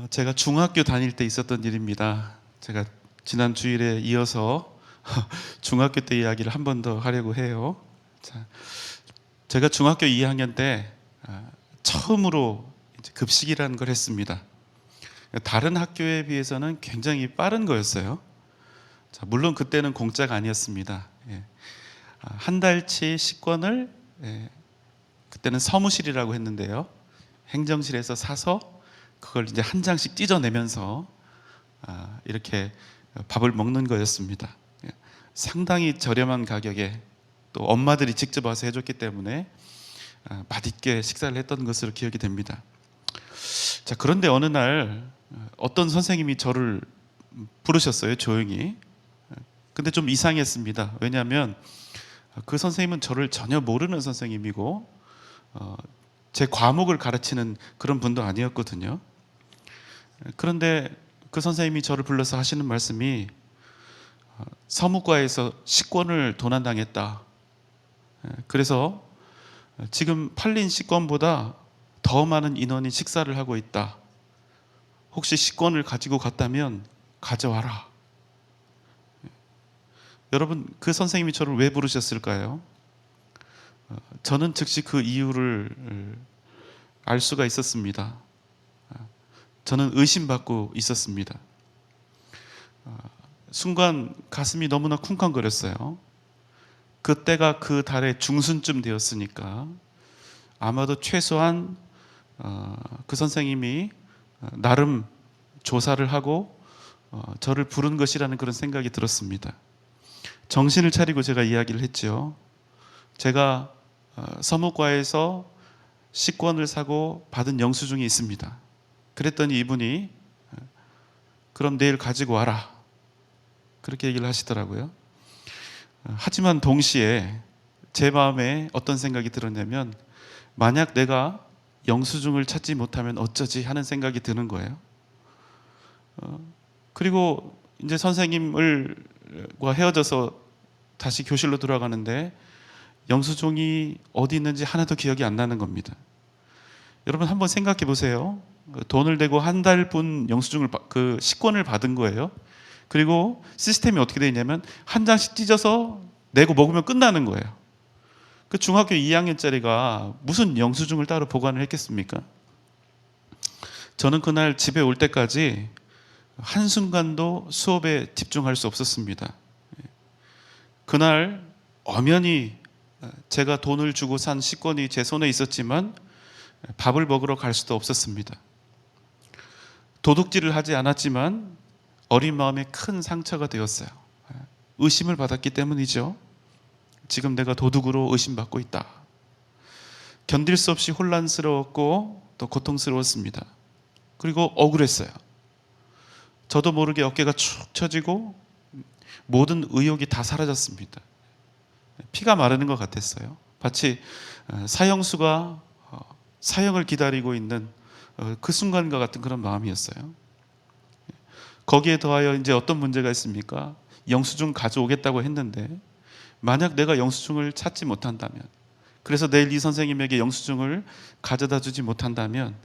제가 중학교 다닐 때 있었던 일입니다. 제가 지난 주일에 이어서 중학교 때 이야기를 한 번 더 하려고 해요. 자, 제가 중학교 2학년 때 처음으로 이제 급식이라는 걸 했습니다. 다른 학교에 비해서는 굉장히 빠른 거였어요. 자, 물론 그때는 공짜가 아니었습니다. 예. 한 달치 식권을 그때는 서무실이라고 했는데요. 행정실에서 사서 그걸 이제 한 장씩 찢어내면서 이렇게 밥을 먹는 거였습니다. 예. 상당히 저렴한 가격에 또 엄마들이 직접 와서 해줬기 때문에 맛있게 식사를 했던 것으로 기억이 됩니다. 자, 그런데 어느 날 어떤 선생님이 저를 부르셨어요, 조용히. 근데 좀 이상했습니다. 왜냐하면 그 선생님은 저를 전혀 모르는 선생님이고 제 과목을 가르치는 그런 분도 아니었거든요. 그런데 그 선생님이 저를 불러서 하시는 말씀이 서무과에서 식권을 도난당했다. 그래서 지금 팔린 식권보다 더 많은 인원이 식사를 하고 있다. 혹시 식권을 가지고 갔다면 가져와라. 여러분, 그 선생님이 저를 왜 부르셨을까요? 저는 즉시 그 이유를 알 수가 있었습니다. 저는 의심받고 있었습니다. 순간 가슴이 너무나 쿵쾅거렸어요. 그때가 그 달의 중순쯤 되었으니까 아마도 최소한 그 선생님이 나름 조사를 하고 저를 부른 것이라는 그런 생각이 들었습니다. 정신을 차리고 제가 이야기를 했죠. 제가 서무과에서 식권을 사고 받은 영수증이 있습니다. 그랬더니 이분이 그럼 내일 가지고 와라. 그렇게 얘기를 하시더라고요. 하지만 동시에 제 마음에 어떤 생각이 들었냐면 만약 내가 영수증을 찾지 못하면 어쩌지 하는 생각이 드는 거예요. 그리고 이제 선생님과 헤어져서 다시 교실로 돌아가는데 영수증이 어디 있는지 하나도 기억이 안 나는 겁니다. 여러분 한번 생각해 보세요. 돈을 대고 한 달분 영수증을 그 식권을 받은 거예요. 그리고 시스템이 어떻게 되어 있냐면 한 장씩 찢어서 내고 먹으면 끝나는 거예요. 그 중학교 2학년짜리가 무슨 영수증을 따로 보관을 했겠습니까? 저는 그날 집에 올 때까지 한순간도 수업에 집중할 수 없었습니다. 그날 엄연히 제가 돈을 주고 산 식권이 제 손에 있었지만 밥을 먹으러 갈 수도 없었습니다. 도둑질을 하지 않았지만 어린 마음에 큰 상처가 되었어요. 의심을 받았기 때문이죠. 지금 내가 도둑으로 의심받고 있다. 견딜 수 없이 혼란스러웠고 또 고통스러웠습니다. 그리고 억울했어요. 저도 모르게 어깨가 축 처지고 모든 의욕이 다 사라졌습니다. 피가 마르는 것 같았어요. 마치 사형수가 사형을 기다리고 있는 그 순간과 같은 그런 마음이었어요. 거기에 더하여 이제 어떤 문제가 있습니까? 영수증 가져오겠다고 했는데 만약 내가 영수증을 찾지 못한다면, 그래서 내일 이 선생님에게 영수증을 가져다 주지 못한다면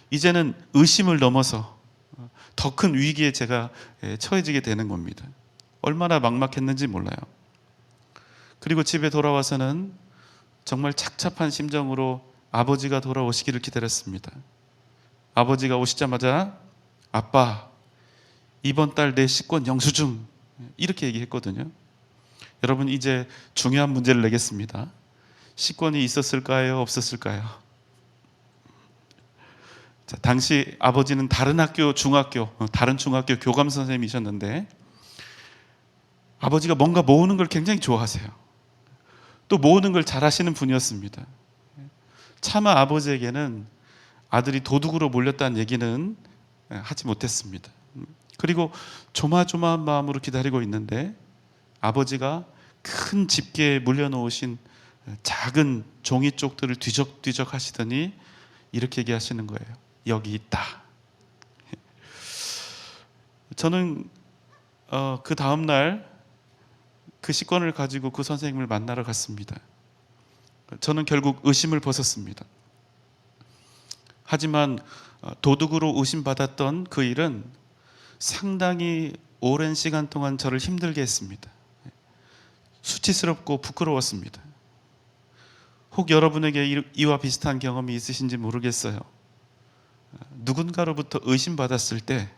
이제는 의심을 넘어서 더 큰 위기에 제가 처해지게 되는 겁니다. 얼마나 막막했는지 몰라요. 그리고 집에 돌아와서는 정말 착잡한 심정으로 아버지가 돌아오시기를 기다렸습니다. 아버지가 오시자마자 아빠, 이번 달 내 식권 영수증, 이렇게 얘기했거든요. 여러분, 이제 중요한 문제를 내겠습니다. 식권이 있었을까요? 없었을까요? 자, 당시 아버지는 다른 중학교 교감 선생님이셨는데 아버지가 뭔가 모으는 걸 굉장히 좋아하세요. 또 모으는 걸 잘하시는 분이었습니다. 차마 아버지에게는 아들이 도둑으로 몰렸다는 얘기는 하지 못했습니다. 그리고 조마조마한 마음으로 기다리고 있는데 아버지가 큰 집게에 물려놓으신 작은 종이 쪽들을 뒤적뒤적 하시더니 이렇게 얘기하시는 거예요. 여기 있다. 저는 그 다음날 그 식권을 가지고 그 선생님을 만나러 갔습니다. 저는 결국 의심을 벗었습니다. 하지만 도둑으로 의심받았던 그 일은 상당히 오랜 시간 동안 저를 힘들게 했습니다. 수치스럽고 부끄러웠습니다. 혹 여러분에게 이와 비슷한 경험이 있으신지 모르겠어요. 누군가로부터 의심받았을 때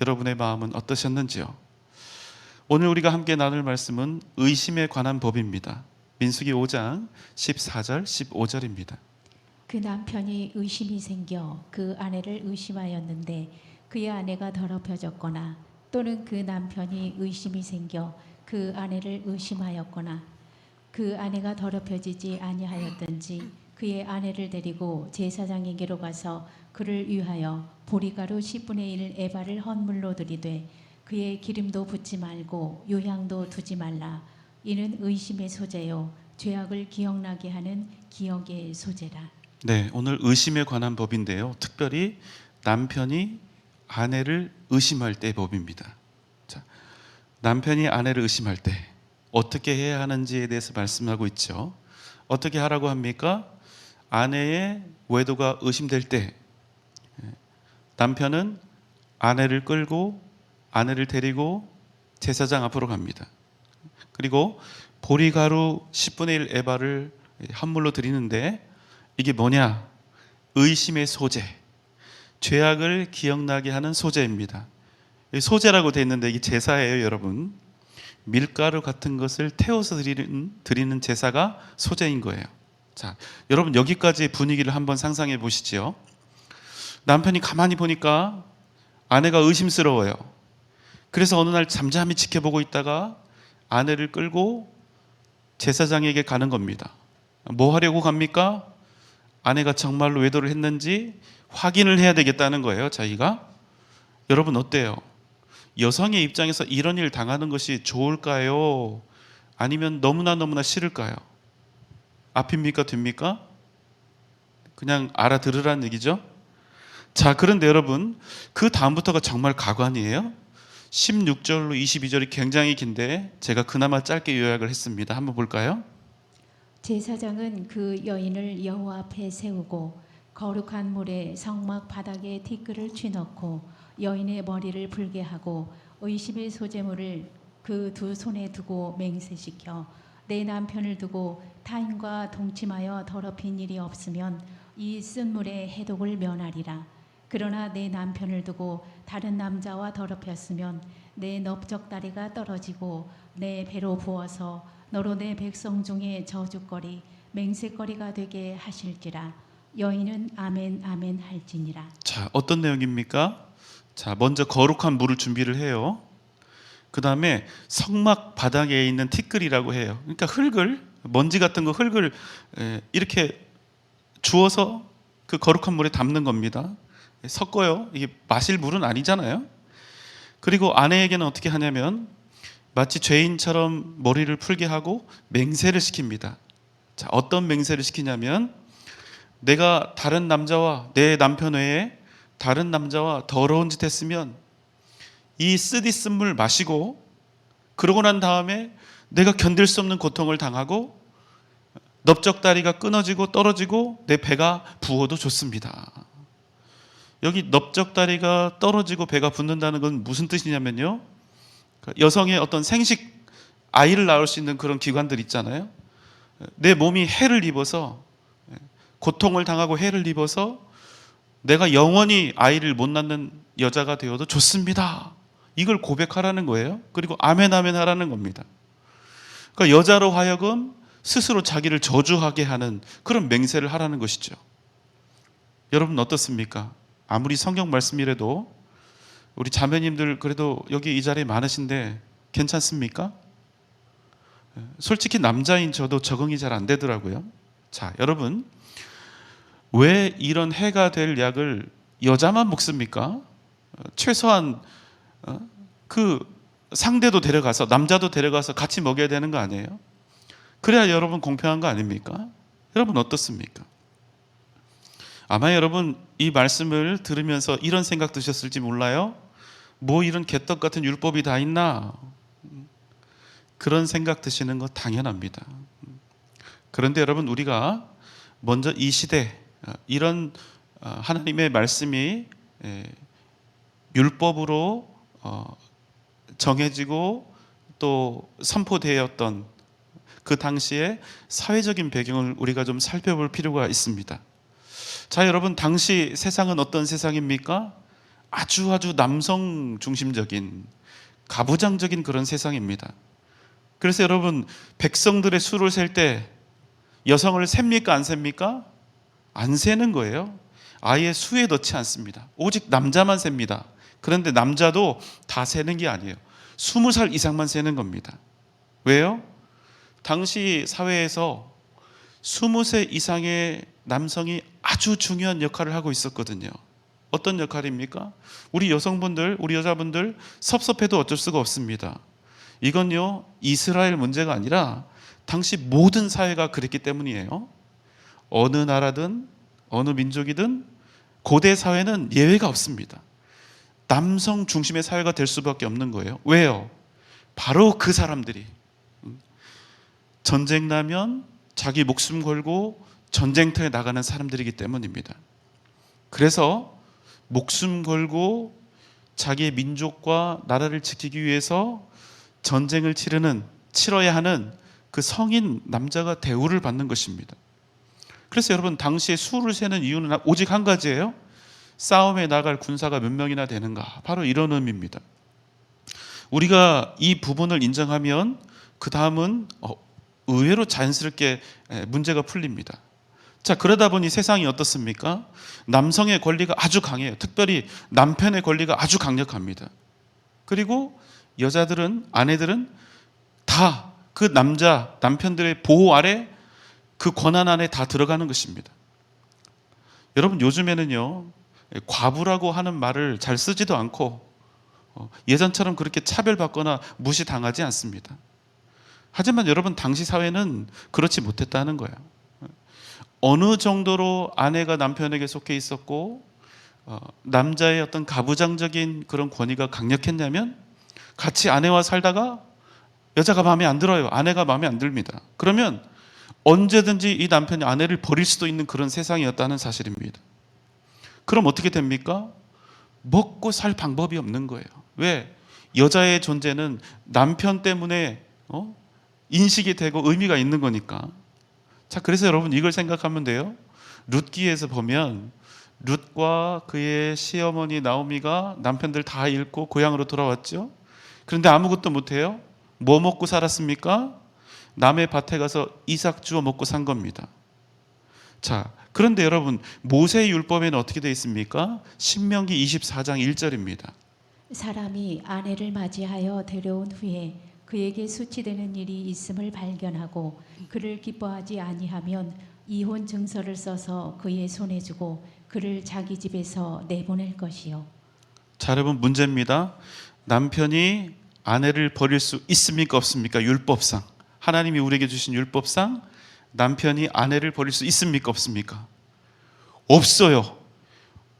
여러분의 마음은 어떠셨는지요? 오늘 우리가 함께 나눌 말씀은 의심에 관한 법입니다. 민수기 5장 14절 15절입니다. 그 남편이 의심이 생겨 그 아내를 의심하였는데 그의 아내가 더럽혀졌거나 또는 그 남편이 의심이 생겨 그 아내를 의심하였거나 그 아내가 더럽혀지지 아니하였든지 그의 아내를 데리고 제사장에게로 가서 그를 위하여 보리가루 10분의 1 에바를 헌물로 드리되 그의 기름도 붓지 말고 요향도 두지 말라. 이는 의심의 소재요 죄악을 기억나게 하는 기억의 소재라. 네, 오늘 의심에 관한 법인데요. 특별히 남편이 아내를 의심할 때의 법입니다. 자, 남편이 아내를 의심할 때 어떻게 해야 하는지에 대해서 말씀하고 있죠. 어떻게 하라고 합니까? 아내의 외도가 의심될 때 남편은 아내를 끌고 아내를 데리고 제사장 앞으로 갑니다. 그리고 보리가루 10분의 1 에바를 헌물로 드리는데 이게 뭐냐? 의심의 소재, 죄악을 기억나게 하는 소재입니다. 소재라고 되어 있는데 이게 제사예요, 여러분. 밀가루 같은 것을 태워서 드리는 제사가 소재인 거예요. 자, 여러분 여기까지 분위기를 한번 상상해 보시죠. 남편이 가만히 보니까 아내가 의심스러워요. 그래서 어느 날 잠잠히 지켜보고 있다가 아내를 끌고 제사장에게 가는 겁니다. 뭐 하려고 갑니까? 아내가 정말로 외도를 했는지 확인을 해야 되겠다는 거예요, 자기가. 여러분 어때요? 여성의 입장에서 이런 일 당하는 것이 좋을까요? 아니면 너무나 싫을까요? 앞입니까, 뒤입니까? 그냥 알아들으라는 얘기죠. 자, 그런데 여러분 그 다음부터가 정말 가관이에요. 16절로 22절이 굉장히 긴데 제가 그나마 짧게 요약을 했습니다. 한번 볼까요? 제사장은 그 여인을 여호와 앞에 세우고 거룩한 물에 성막 바닥에 티끌을 쥐넣고 여인의 머리를 불게 하고 의심의 소재물을 그 두 손에 두고 맹세시켜 내 남편을 두고 타인과 동침하여 더럽힌 일이 없으면 이 쓴 물에 해독을 면하리라. 그러나 내 남편을 두고 다른 남자와 더럽혔으면 내 넓적다리가 떨어지고 내 배로 부어서 너로 내 백성 중에 저주거리 맹세거리가 되게 하실지라. 여인은 아멘 아멘 할지니라. 자, 어떤 내용입니까? 자, 먼저 거룩한 물을 준비를 해요. 그 다음에 성막 바닥에 있는 티끌이라고 해요. 그러니까 먼지 같은 거 흙을 이렇게 주워서 그 거룩한 물에 담는 겁니다. 섞어요. 이게 마실 물은 아니잖아요. 그리고 아내에게는 어떻게 하냐면 마치 죄인처럼 머리를 풀게 하고 맹세를 시킵니다. 자, 어떤 맹세를 시키냐면 내가 다른 남자와 내 남편 외에 다른 남자와 더러운 짓 했으면 이 쓰디쓴 물 마시고 그러고 난 다음에 내가 견딜 수 없는 고통을 당하고 넓적다리가 끊어지고 떨어지고 내 배가 부어도 좋습니다. 여기 넓적다리가 떨어지고 배가 붓는다는 건 무슨 뜻이냐면요, 여성의 어떤 생식 아이를 낳을 수 있는 그런 기관들 있잖아요. 내 몸이 해를 입어서 고통을 당하고 해를 입어서 내가 영원히 아이를 못 낳는 여자가 되어도 좋습니다. 이걸 고백하라는 거예요. 그리고 아멘 아멘 하라는 겁니다. 그러니까 여자로 하여금 스스로 자기를 저주하게 하는 그런 맹세를 하라는 것이죠. 여러분 어떻습니까? 아무리 성경 말씀이라도 우리 자매님들 그래도 여기 이 자리에 많으신데 괜찮습니까? 솔직히 남자인 저도 적응이 잘 안 되더라고요. 자, 여러분 왜 이런 해가 될 약을 여자만 먹습니까? 최소한 그 상대도 데려가서 남자도 데려가서 같이 먹여야 되는 거 아니에요? 그래야 여러분 공평한 거 아닙니까? 여러분 어떻습니까? 아마 여러분 이 말씀을 들으면서 이런 생각 드셨을지 몰라요. 뭐 이런 개떡 같은 율법이 다 있나? 그런 생각 드시는 거 당연합니다. 그런데 여러분 우리가 먼저 이 시대 이런 하나님의 말씀이 율법으로 정해지고 또 선포되었던 그 당시에 사회적인 배경을 우리가 좀 살펴볼 필요가 있습니다. 자, 여러분, 당시 세상은 어떤 세상입니까? 아주 남성 중심적인 가부장적인 그런 세상입니다. 그래서 여러분, 백성들의 수를 셀 때 여성을 셉니까 안 셉니까? 안 세는 거예요. 아예 수에 넣지 않습니다. 오직 남자만 셉니다. 그런데 남자도 다 세는 게 아니에요. 20살 이상만 세는 겁니다. 왜요? 당시 사회에서 20세 이상의 남성이 아주 중요한 역할을 하고 있었거든요. 어떤 역할입니까? 우리 여성분들, 우리 여자분들 섭섭해도 어쩔 수가 없습니다. 이건요, 이스라엘 문제가 아니라 당시 모든 사회가 그랬기 때문이에요. 어느 나라든 어느 민족이든 고대 사회는 예외가 없습니다. 남성 중심의 사회가 될 수밖에 없는 거예요. 왜요? 바로 그 사람들이 전쟁 나면 자기 목숨 걸고 전쟁터에 나가는 사람들이기 때문입니다. 그래서 목숨 걸고 자기의 민족과 나라를 지키기 위해서 전쟁을 치러야 하는 그 성인 남자가 대우를 받는 것입니다. 그래서 여러분, 당시에 수를 세는 이유는 오직 한 가지예요. 싸움에 나갈 군사가 몇 명이나 되는가, 바로 이런 의미입니다. 우리가 이 부분을 인정하면 그 다음은 의외로 자연스럽게 문제가 풀립니다. 자, 그러다 보니 세상이 어떻습니까? 남성의 권리가 아주 강해요. 특별히 남편의 권리가 아주 강력합니다. 그리고 여자들은, 아내들은 다 그 남편들의 보호 아래, 그 권한 안에 다 들어가는 것입니다. 여러분, 요즘에는요, 과부라고 하는 말을 잘 쓰지도 않고 예전처럼 그렇게 차별받거나 무시당하지 않습니다. 하지만 여러분, 당시 사회는 그렇지 못했다는 거예요. 어느 정도로 아내가 남편에게 속해 있었고 남자의 어떤 가부장적인 그런 권위가 강력했냐면, 같이 아내와 살다가 여자가 마음에 안 들어요. 아내가 마음에 안 듭니다. 그러면 언제든지 이 남편이 아내를 버릴 수도 있는 그런 세상이었다는 사실입니다. 그럼 어떻게 됩니까? 먹고 살 방법이 없는 거예요. 왜? 여자의 존재는 남편 때문에 인식이 되고 의미가 있는 거니까. 자, 그래서 여러분, 이걸 생각하면 돼요. 룻기에서 보면 룻과 그의 시어머니 나오미가 남편들 다 잃고 고향으로 돌아왔죠. 그런데 아무것도 못해요. 뭐 먹고 살았습니까? 남의 밭에 가서 이삭 주워 먹고 산 겁니다. 자, 그런데 여러분, 모세의 율법에는 어떻게 되어 있습니까? 신명기 24장 1절입니다. 사람이 아내를 맞이하여 데려온 후에 그에게 수치되는 일이 있음을 발견하고 그를 기뻐하지 아니하면 이혼 증서를 써서 그의 손에 주고 그를 자기 집에서 내보낼 것이요. 자, 여러분, 문제입니다. 남편이 아내를 버릴 수 있습니까 없습니까? 율법상, 하나님이 우리에게 주신 율법상 남편이 아내를 버릴 수 있습니까 없습니까? 없어요.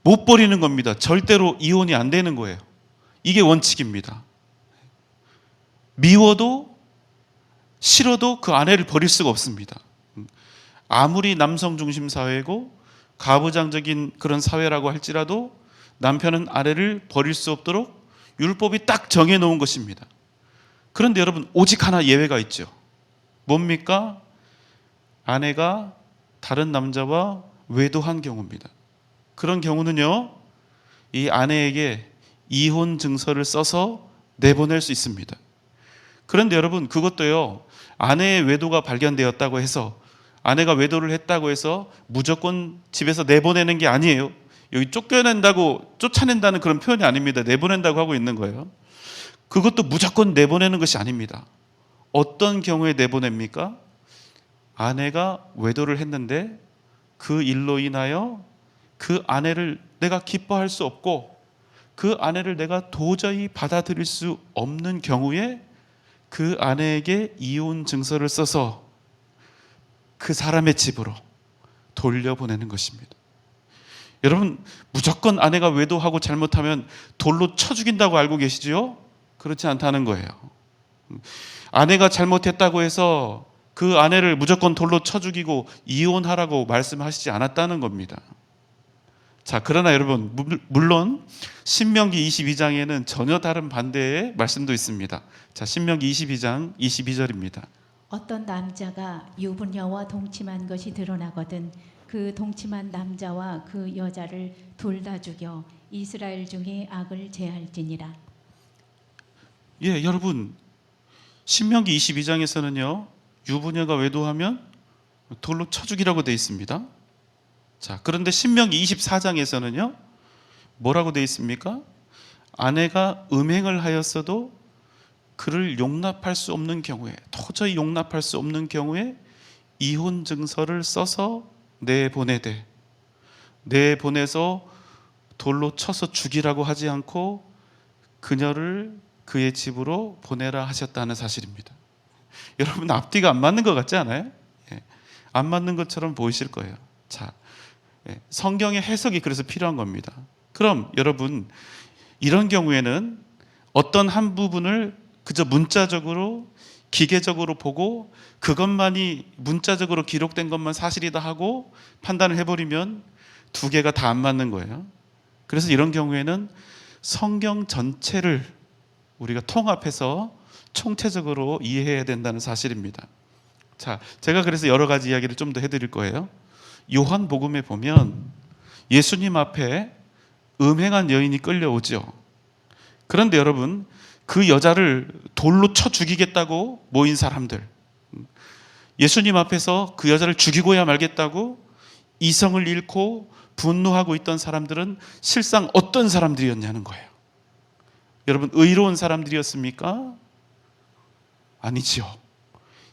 못 버리는 겁니다. 절대로 이혼이 안 되는 거예요. 이게 원칙입니다. 미워도 싫어도 그 아내를 버릴 수가 없습니다. 아무리 남성 중심 사회고 가부장적인 그런 사회라고 할지라도 남편은 아내를 버릴 수 없도록 율법이 딱 정해놓은 것입니다. 그런데 여러분, 오직 하나 예외가 있죠. 뭡니까? 아내가 다른 남자와 외도한 경우입니다. 그런 경우는요, 이 아내에게 이혼 증서를 써서 내보낼 수 있습니다. 그런데 여러분, 그것도요, 아내의 외도가 발견되었다고 해서, 아내가 외도를 했다고 해서 무조건 집에서 내보내는 게 아니에요. 여기 쫓아낸다는 그런 표현이 아닙니다. 내보낸다고 하고 있는 거예요. 그것도 무조건 내보내는 것이 아닙니다. 어떤 경우에 내보냅니까? 아내가 외도를 했는데 그 일로 인하여 그 아내를 내가 기뻐할 수 없고 그 아내를 내가 도저히 받아들일 수 없는 경우에 그 아내에게 이혼 증서를 써서 그 사람의 집으로 돌려보내는 것입니다. 여러분, 무조건 아내가 외도하고 잘못하면 돌로 쳐 죽인다고 알고 계시지요? 그렇지 않다는 거예요. 아내가 잘못했다고 해서 그 아내를 무조건 돌로 쳐 죽이고 이혼하라고 말씀하시지 않았다는 겁니다. 자, 그러나 여러분, 물론 신명기 22장에는 전혀 다른 반대의 말씀도 있습니다. 자, 신명기 22장 22절입니다. 어떤 남자가 유부녀와 동침한 것이 드러나거든 그 동침한 남자와 그 여자를 둘 다 죽여 이스라엘 중에 악을 제할지니라. 예, 여러분, 신명기 22장에서는요, 유부녀가 외도하면 돌로 쳐 죽이라고 되어 있습니다. 자, 그런데 신명기 24장에서는요, 뭐라고 되어 있습니까? 아내가 음행을 하였어도 그를 용납할 수 없는 경우에, 도저히 용납할 수 없는 경우에 이혼 증서를 써서 내보내서 돌로 쳐서 죽이라고 하지 않고 그녀를 그의 집으로 보내라 하셨다는 사실입니다. 여러분, 앞뒤가 안 맞는 것 같지 않아요? 예, 안 맞는 것처럼 보이실 거예요. 자, 성경의 해석이 그래서 필요한 겁니다. 그럼 여러분, 이런 경우에는 어떤 한 부분을 그저 문자적으로 기계적으로 보고 그것만이 문자적으로 기록된 것만 사실이다 하고 판단을 해버리면 두 개가 다 안 맞는 거예요. 그래서 이런 경우에는 성경 전체를 우리가 통합해서 총체적으로 이해해야 된다는 사실입니다. 자, 제가 그래서 여러 가지 이야기를 좀 더 해드릴 거예요. 요한복음에 보면 예수님 앞에 음행한 여인이 끌려오죠. 그런데 여러분, 그 여자를 돌로 쳐 죽이겠다고 모인 사람들, 예수님 앞에서 그 여자를 죽이고야 말겠다고 이성을 잃고 분노하고 있던 사람들은 실상 어떤 사람들이었냐는 거예요. 여러분, 의로운 사람들이었습니까? 아니죠.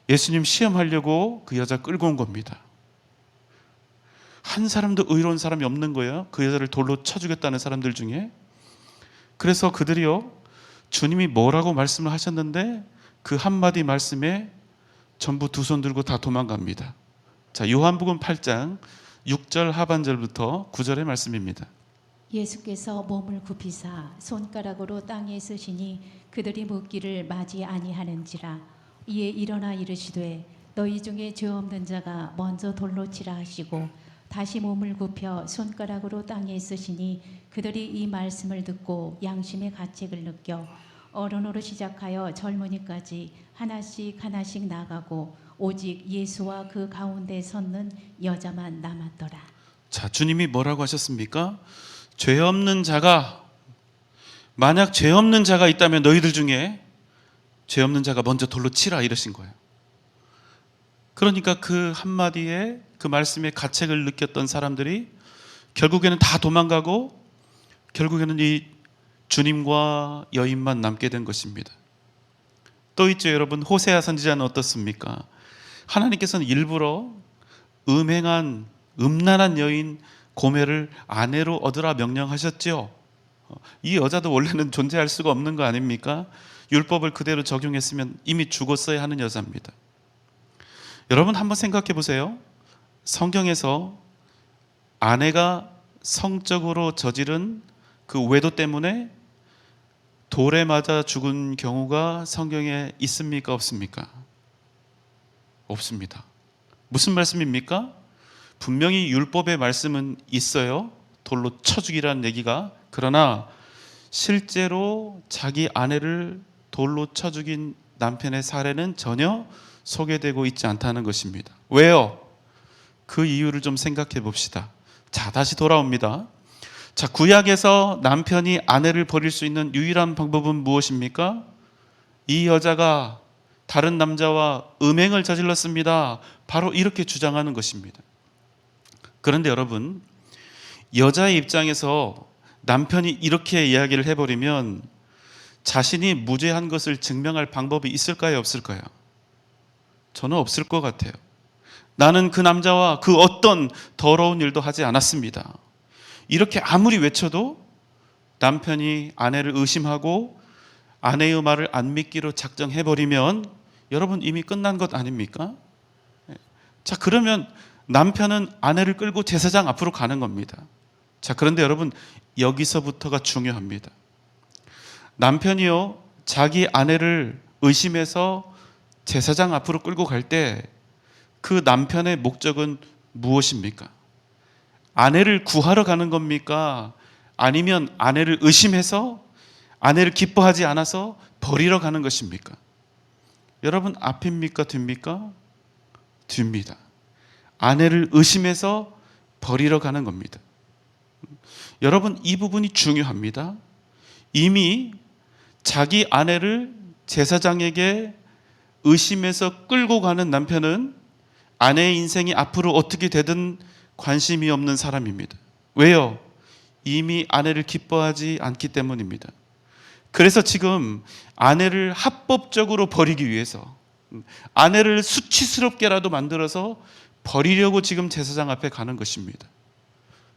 예수님 시험하려고 그 여자 끌고 온 겁니다. 한 사람도 의로운 사람이 없는 거예요. 그 여자를 돌로 쳐 죽였다는 사람들 중에. 그래서 그들이요, 주님이 뭐라고 말씀을 하셨는데 그 한마디 말씀에 전부 두 손 들고 다 도망갑니다. 자, 요한복음 8장 6절 하반절부터 9절의 말씀입니다. 예수께서 몸을 굽히사 손가락으로 땅에 쓰시니 그들이 묻기를 맞이 아니하는지라. 이에 일어나 이르시되 너희 중에 죄 없는 자가 먼저 돌로 치라 하시고 다시 몸을 굽혀 손가락으로 땅에 쓰시니 그들이 이 말씀을 듣고 양심의 가책을 느껴 어른으로 시작하여 젊은이까지 하나씩 나가고 오직 예수와 그 가운데 섰는 여자만 남았더라. 자, 주님이 뭐라고 하셨습니까? 만약 죄 없는 자가 있다면 너희들 중에 죄 없는 자가 먼저 돌로 치라 이러신 거예요. 그러니까 그 한마디에 그 말씀에 가책을 느꼈던 사람들이 결국에는 다 도망가고 결국에는 이 주님과 여인만 남게 된 것입니다. 또 있죠, 여러분. 호세아 선지자는 어떻습니까? 하나님께서는 일부러 음란한 여인 고멜을 아내로 얻으라 명령하셨죠. 이 여자도 원래는 존재할 수가 없는 거 아닙니까? 율법을 그대로 적용했으면 이미 죽었어야 하는 여자입니다. 여러분, 한번 생각해 보세요. 성경에서 아내가 성적으로 저지른 그 외도 때문에 돌에 맞아 죽은 경우가 성경에 있습니까? 없습니까? 없습니다. 무슨 말씀입니까? 분명히 율법의 말씀은 있어요. 돌로 쳐 죽이라는 얘기가. 그러나 실제로 자기 아내를 돌로 쳐 죽인 남편의 사례는 전혀 소개되고 있지 않다는 것입니다. 왜요? 그 이유를 좀 생각해 봅시다. 자, 다시 돌아옵니다. 자, 구약에서 남편이 아내를 버릴 수 있는 유일한 방법은 무엇입니까? 이 여자가 다른 남자와 음행을 저질렀습니다. 바로 이렇게 주장하는 것입니다. 그런데 여러분, 여자의 입장에서 남편이 이렇게 이야기를 해버리면 자신이 무죄한 것을 증명할 방법이 있을까요? 없을까요? 저는 없을 것 같아요. 나는 그 남자와 그 어떤 더러운 일도 하지 않았습니다. 이렇게 아무리 외쳐도 남편이 아내를 의심하고 아내의 말을 안 믿기로 작정해버리면 여러분, 이미 끝난 것 아닙니까? 자, 그러면 남편은 아내를 끌고 제사장 앞으로 가는 겁니다. 자, 그런데 여러분, 여기서부터가 중요합니다. 남편이요, 자기 아내를 의심해서 제사장 앞으로 끌고 갈 때 그 남편의 목적은 무엇입니까? 아내를 구하러 가는 겁니까? 아니면 아내를 의심해서 아내를 기뻐하지 않아서 버리러 가는 것입니까? 여러분, 앞입니까? 뒤입니까? 뒤입니다. 아내를 의심해서 버리러 가는 겁니다. 여러분, 이 부분이 중요합니다. 이미 자기 아내를 제사장에게 의심해서 끌고 가는 남편은 아내의 인생이 앞으로 어떻게 되든 관심이 없는 사람입니다. 왜요? 이미 아내를 기뻐하지 않기 때문입니다. 그래서 지금 아내를 합법적으로 버리기 위해서 아내를 수치스럽게라도 만들어서 버리려고 지금 제사장 앞에 가는 것입니다.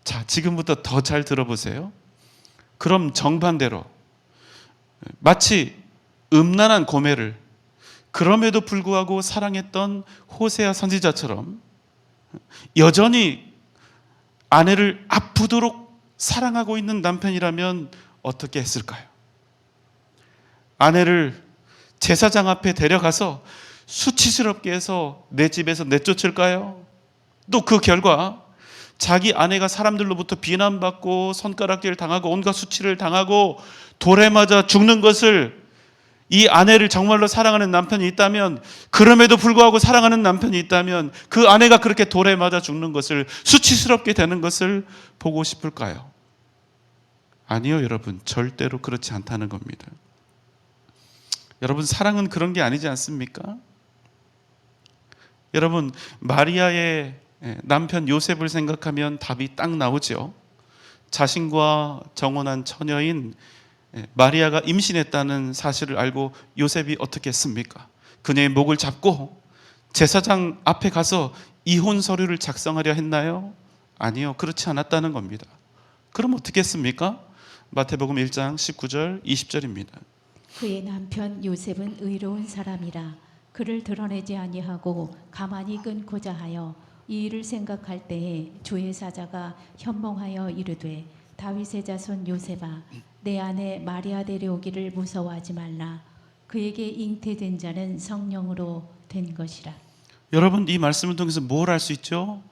자, 지금부터 더 잘 들어보세요. 그럼 정반대로 마치 음란한 고멜을 그럼에도 불구하고 사랑했던 호세아 선지자처럼 여전히 아내를 아프도록 사랑하고 있는 남편이라면 어떻게 했을까요? 아내를 제사장 앞에 데려가서 수치스럽게 해서 내 집에서 내쫓을까요? 또 그 결과 자기 아내가 사람들로부터 비난받고 손가락질 당하고 온갖 수치를 당하고 돌에 맞아 죽는 것을, 이 아내를 정말로 사랑하는 남편이 있다면, 그럼에도 불구하고 사랑하는 남편이 있다면 그 아내가 그렇게 돌에 맞아 죽는 것을, 수치스럽게 되는 것을 보고 싶을까요? 아니요, 여러분. 절대로 그렇지 않다는 겁니다. 여러분, 사랑은 그런 게 아니지 않습니까? 여러분, 마리아의 남편 요셉을 생각하면 답이 딱 나오죠. 자신과 정혼한 처녀인 마리아가 임신했다는 사실을 알고 요셉이 어떻게 했습니까? 그녀의 목을 잡고 제사장 앞에 가서 이혼 서류를 작성하려 했나요? 아니요, 그렇지 않았다는 겁니다. 그럼 어떻게 했습니까? 마태복음 1장 19절 20절입니다. 그의 남편 요셉은 의로운 사람이라 그를 드러내지 아니하고 가만히 끊고자 하여 이 일을 생각할 때에 주의 사자가 현몽하여 이르되 다윗의 자손 요셉아, 내 아내 마리아 데려오기를 무서워하지 말라. 그에게 잉태된 자는 성령으로 된 것이라. 여러분, 이 말씀을 통해서 뭘 알 수 있죠?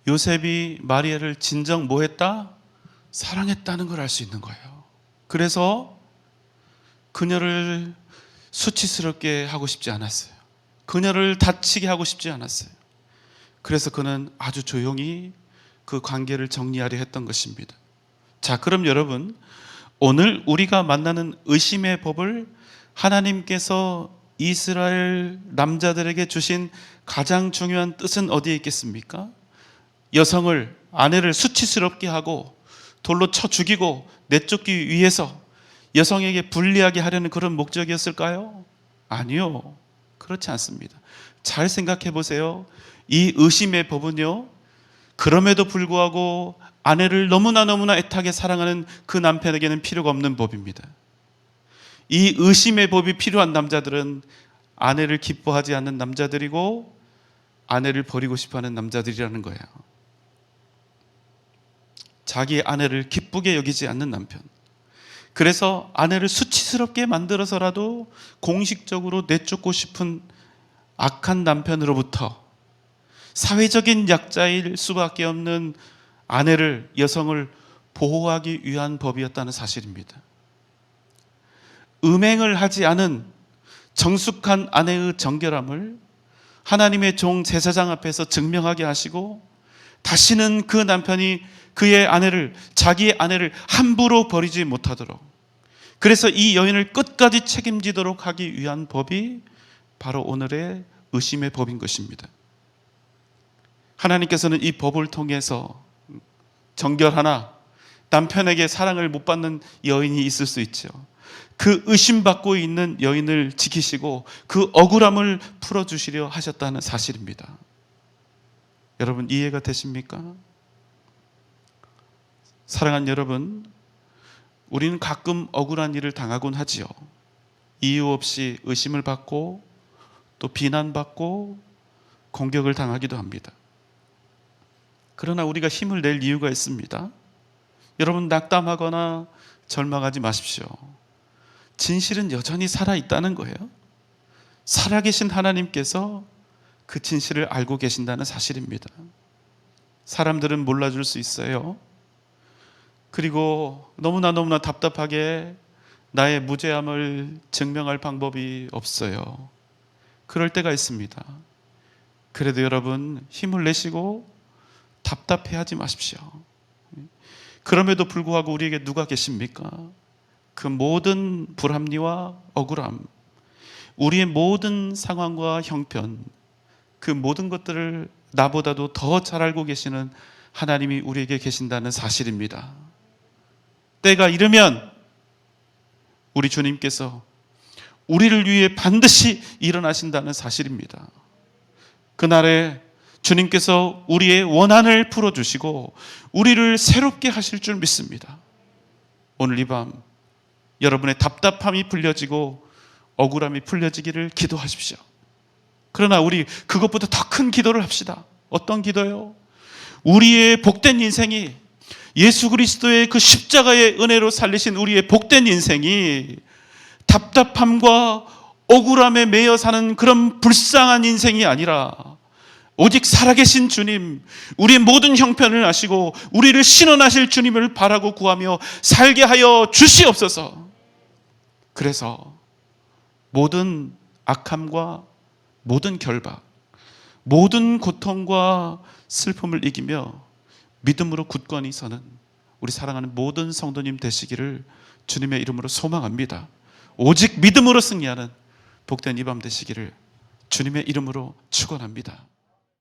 요셉이 마리아를 진정 뭐 했다? 사랑했다는 걸 알 수 있는 거예요. 그래서 그녀를 수치스럽게 하고 싶지 않았어요. 그녀를 다치게 하고 싶지 않았어요. 그래서 그는 아주 조용히 그 관계를 정리하려 했던 것입니다. 자, 그럼 여러분, 오늘 우리가 만나는 의심의 법을 하나님께서 이스라엘 남자들에게 주신 가장 중요한 뜻은 어디에 있겠습니까? 여성을, 아내를 수치스럽게 하고 돌로 쳐 죽이고 내쫓기 위해서 여성에게 불리하게 하려는 그런 목적이었을까요? 아니요, 그렇지 않습니다. 잘 생각해 보세요. 이 의심의 법은요, 그럼에도 불구하고 아내를 너무나 애타게 사랑하는 그 남편에게는 필요가 없는 법입니다. 이 의심의 법이 필요한 남자들은 아내를 기뻐하지 않는 남자들이고 아내를 버리고 싶어하는 남자들이라는 거예요. 자기 아내를 기쁘게 여기지 않는 남편. 그래서 아내를 수치스럽게 만들어서라도 공식적으로 내쫓고 싶은 악한 남편으로부터 사회적인 약자일 수밖에 없는 아내를, 여성을 보호하기 위한 법이었다는 사실입니다. 음행을 하지 않은 정숙한 아내의 정결함을 하나님의 종 제사장 앞에서 증명하게 하시고, 다시는 그 남편이 그의 아내를, 자기의 아내를 함부로 버리지 못하도록, 그래서 이 여인을 끝까지 책임지도록 하기 위한 법이 바로 오늘의 의심의 법인 것입니다. 하나님께서는 이 법을 통해서 정결하나 남편에게 사랑을 못 받는 여인이 있을 수 있죠. 그 의심받고 있는 여인을 지키시고 그 억울함을 풀어주시려 하셨다는 사실입니다. 여러분, 이해가 되십니까? 사랑하는 여러분, 우리는 가끔 억울한 일을 당하곤 하지요. 이유 없이 의심을 받고 또 비난받고 공격을 당하기도 합니다. 그러나 우리가 힘을 낼 이유가 있습니다. 여러분, 낙담하거나 절망하지 마십시오. 진실은 여전히 살아있다는 거예요. 살아계신 하나님께서 그 진실을 알고 계신다는 사실입니다. 사람들은 몰라줄 수 있어요. 그리고 너무나 답답하게 나의 무죄함을 증명할 방법이 없어요. 그럴 때가 있습니다. 그래도 여러분 힘을 내시고 답답해하지 마십시오. 그럼에도 불구하고 우리에게 누가 계십니까? 그 모든 불합리와 억울함, 우리의 모든 상황과 형편, 그 모든 것들을 나보다도 더 잘 알고 계시는 하나님이 우리에게 계신다는 사실입니다. 때가 이르면 우리 주님께서 우리를 위해 반드시 일어나신다는 사실입니다. 그날에 주님께서 우리의 원한을 풀어주시고 우리를 새롭게 하실 줄 믿습니다. 오늘 이 밤 여러분의 답답함이 풀려지고 억울함이 풀려지기를 기도하십시오. 그러나 우리 그것보다 더 큰 기도를 합시다. 어떤 기도요? 우리의 복된 인생이, 예수 그리스도의 그 십자가의 은혜로 살리신 우리의 복된 인생이 답답함과 억울함에 매여 사는 그런 불쌍한 인생이 아니라 오직 살아계신 주님, 우리의 모든 형편을 아시고 우리를 신원하실 주님을 바라고 구하며 살게 하여 주시옵소서. 그래서 모든 악함과 모든 결박, 모든 고통과 슬픔을 이기며 믿음으로 굳건히 서는 우리 사랑하는 모든 성도님 되시기를 주님의 이름으로 소망합니다. 오직 믿음으로 승리하는 복된 이 밤 되시기를 주님의 이름으로 축원합니다.